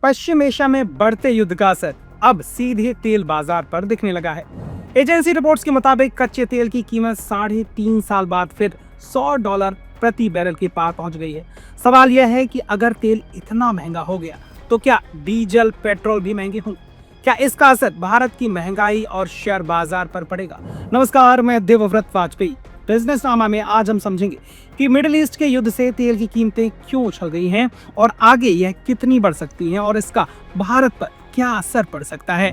पश्चिम Asia में बढ़ते युद्ध का असर अब सीधे तेल बाजार पर दिखने लगा है। एजेंसी रिपोर्ट्स के मुताबिक कच्चे तेल की कीमत 3.5 साल बाद फिर $100 प्रति बैरल के पार पहुंच गई है। सवाल यह है कि अगर तेल इतना महंगा हो गया तो क्या डीजल पेट्रोल भी महंगे होंगे? क्या इसका असर भारत की महंगाई और शेयर बाजार पर पड़ेगा? नमस्कार, मैं देवव्रत वाजपेयी। बिजनेसनामा में आज हम समझेंगे कि मिडिल ईस्ट के युद्ध से तेल की कीमतें क्यों उछल गई हैं और आगे यह कितनी बढ़ सकती हैं और इसका भारत पर क्या असर पड़ सकता है।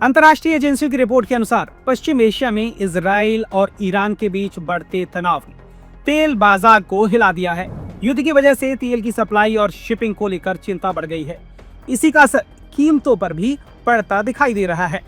अंतर्राष्ट्रीय एजेंसियों की रिपोर्ट के अनुसार पश्चिम एशिया में इजराइल और ईरान के बीच बढ़ते तनाव ने तेल बाजार को हिला दिया है। युद्ध की वजह से तेल की सप्लाई और शिपिंग को लेकर चिंता बढ़ गई है। इसी का असर कीमतों पर भी पड़ता दिखाई दे रहा है।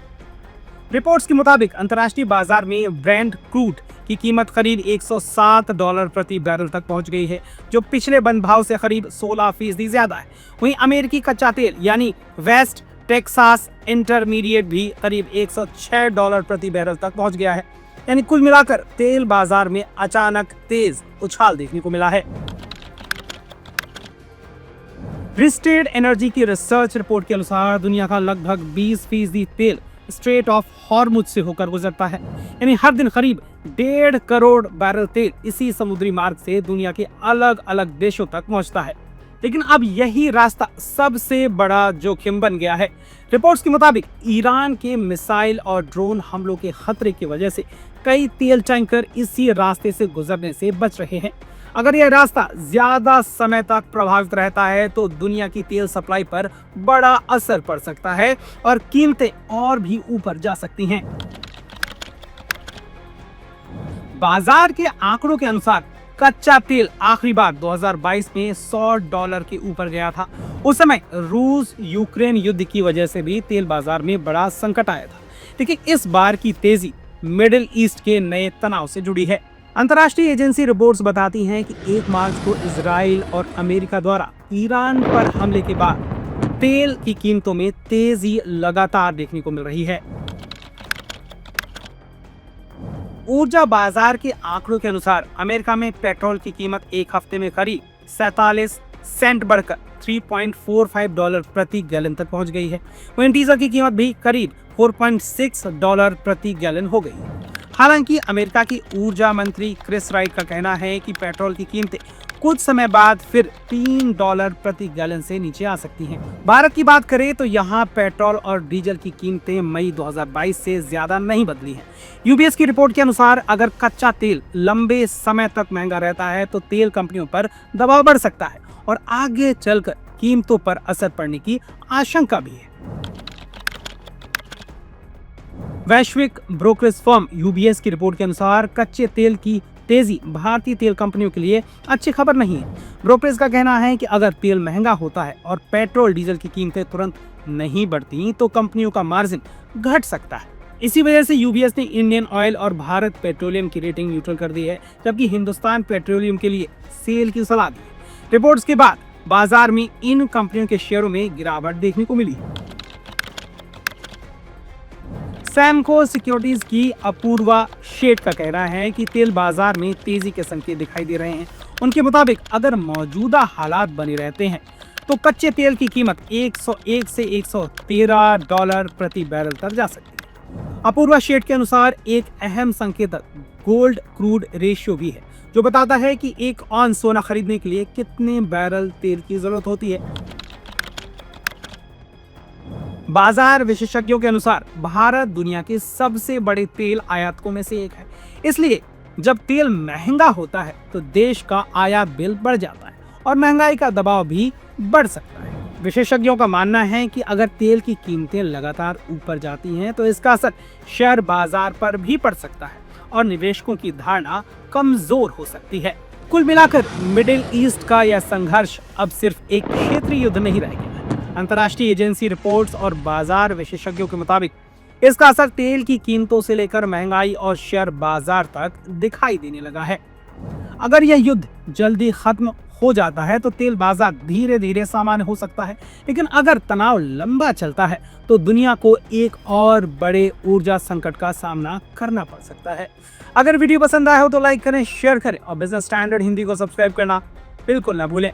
रिपोर्ट्स के मुताबिक अंतर्राष्ट्रीय बाजार में ब्रेंट क्रूड की कीमत करीब $107 प्रति बैरल तक पहुंच गई है, जो पिछले बंद भाव से करीब 16% ज्यादा है। वहीं अमेरिकी कच्चा तेल यानी वेस्ट टेक्सास इंटरमीडिएट भी करीब $106 प्रति बैरल तक पहुंच गया है। यानी कुल मिलाकर तेल बाजार में अचानक तेज उछाल देखने को मिला है। रिस्टेड एनर्जी की रिसर्च रिपोर्ट के अनुसार दुनिया का लगभग 20% तेल स्ट्रेट ऑफ हॉर्मुज से होकर गुजरता है। यानी हर दिन करीब 1.5 करोड़ बैरल तेल इसी समुद्री मार्ग से दुनिया के अलग अलग देशों तक पहुंचता है। लेकिन अब यही रास्ता सबसे बड़ा जोखिम बन गया है। रिपोर्ट्स के मुताबिक ईरान के मिसाइल और ड्रोन हमलों के खतरे की वजह से कई तेल टैंकर इसी रास्ते से गुजरने से बच रहे हैं। अगर यह रास्ता ज्यादा समय तक प्रभावित रहता है तो दुनिया की तेल सप्लाई पर बड़ा असर पड़ सकता है और कीमतें और भी ऊपर जा सकती हैं। बाजार के आंकड़ों के अनुसार कच्चा तेल आखिरी बार 2022 में $100 के ऊपर गया था। उस समय रूस यूक्रेन युद्ध की वजह से भी तेल बाजार में बड़ा संकट आया था। लेकिन इस बार की तेजी मिडिल ईस्ट के नए तनाव से जुड़ी है। अंतर्राष्ट्रीय एजेंसी रिपोर्ट्स बताती हैं कि 1 मार्च को इजराइल और अमेरिका द्वारा ईरान पर हमले के बाद तेल की कीमतों में तेजी लगातार देखने को मिल रही है। ऊर्जा बाजार के आंकड़ों के अनुसार अमेरिका में पेट्रोल की कीमत एक हफ्ते में करीब 47 सेंट बढ़कर $3.45 प्रति गैलन तक पहुंच गई है। वहीं डीजल की कीमत भी करीब $4.6 प्रति गैलन हो गई है। हालांकि अमेरिका की ऊर्जा मंत्री क्रिस राइट का कहना है कि पेट्रोल की कीमतें कुछ समय बाद फिर $3 प्रति गैलन से नीचे आ सकती हैं। भारत की बात करें तो यहाँ पेट्रोल और डीजल की कीमतें मई 2022 से ज्यादा नहीं बदली हैं। यूबीएस की रिपोर्ट के अनुसार अगर कच्चा तेल लंबे समय तक महंगा रहता है तो तेल कंपनियों पर दबाव बढ़ सकता है और आगे चलकर कीमतों पर असर पड़ने की आशंका भी है। वैश्विक ब्रोकरेज फर्म यूबीएस की रिपोर्ट के अनुसार कच्चे तेल की तेजी भारतीय तेल कंपनियों के लिए अच्छी खबर नहीं है। ब्रोकरेज का कहना है कि अगर तेल महंगा होता है और पेट्रोल डीजल की कीमतें तुरंत नहीं बढ़ती तो कंपनियों का मार्जिन घट सकता है। इसी वजह से यूबीएस ने इंडियन ऑयल और भारत पेट्रोलियम की रेटिंग न्यूट्रल कर दी है, जबकि हिंदुस्तान पेट्रोलियम के लिए सेल की सलाह दी है। रिपोर्ट्स के बाद बाजार में इन कंपनियों के शेयरों में गिरावट देखने को मिली। सैमको सिक्योरिटीज की अपूर्वा शेठ का कहना है कि तेल बाजार में तेजी के संकेत दिखाई दे रहे हैं। उनके मुताबिक अगर मौजूदा हालात बने रहते हैं तो कच्चे तेल की कीमत 101 से $113 प्रति बैरल तक जा सकती है। अपूर्वा शेठ के अनुसार एक अहम संकेतक गोल्ड क्रूड रेशियो भी है, जो बताता है कि 1 औंस सोना खरीदने के लिए कितने बैरल तेल की जरूरत होती है। बाजार विशेषज्ञों के अनुसार भारत दुनिया के सबसे बड़े तेल आयातकों में से एक है। इसलिए जब तेल महंगा होता है तो देश का आयात बिल बढ़ जाता है और महंगाई का दबाव भी बढ़ सकता है। विशेषज्ञों का मानना है कि अगर तेल की कीमतें लगातार ऊपर जाती हैं तो इसका असर शेयर बाजार पर भी पड़ सकता है और निवेशकों की धारणा कमजोर हो सकती है। कुल मिलाकर मिडिल ईस्ट का यह संघर्ष अब सिर्फ एक क्षेत्रीय युद्ध नहीं रह गया। अंतर्राष्ट्रीय एजेंसी रिपोर्ट्स और बाजार विशेषज्ञों के मुताबिक इसका असर तेल की कीमतों से लेकर महंगाई और शेयर बाजार तक दिखाई देने लगा है। अगर यह युद्ध जल्दी खत्म हो जाता है तो तेल बाजार धीरे धीरे सामान्य हो सकता है, लेकिन अगर तनाव लंबा चलता है तो दुनिया को एक और बड़े ऊर्जा संकट का सामना करना पड़ सकता है। अगर वीडियो पसंद आया हो तो लाइक करें, शेयर करें और बिजनेस स्टैंडर्ड हिंदी को सब्सक्राइब करना बिल्कुल ना भूलें।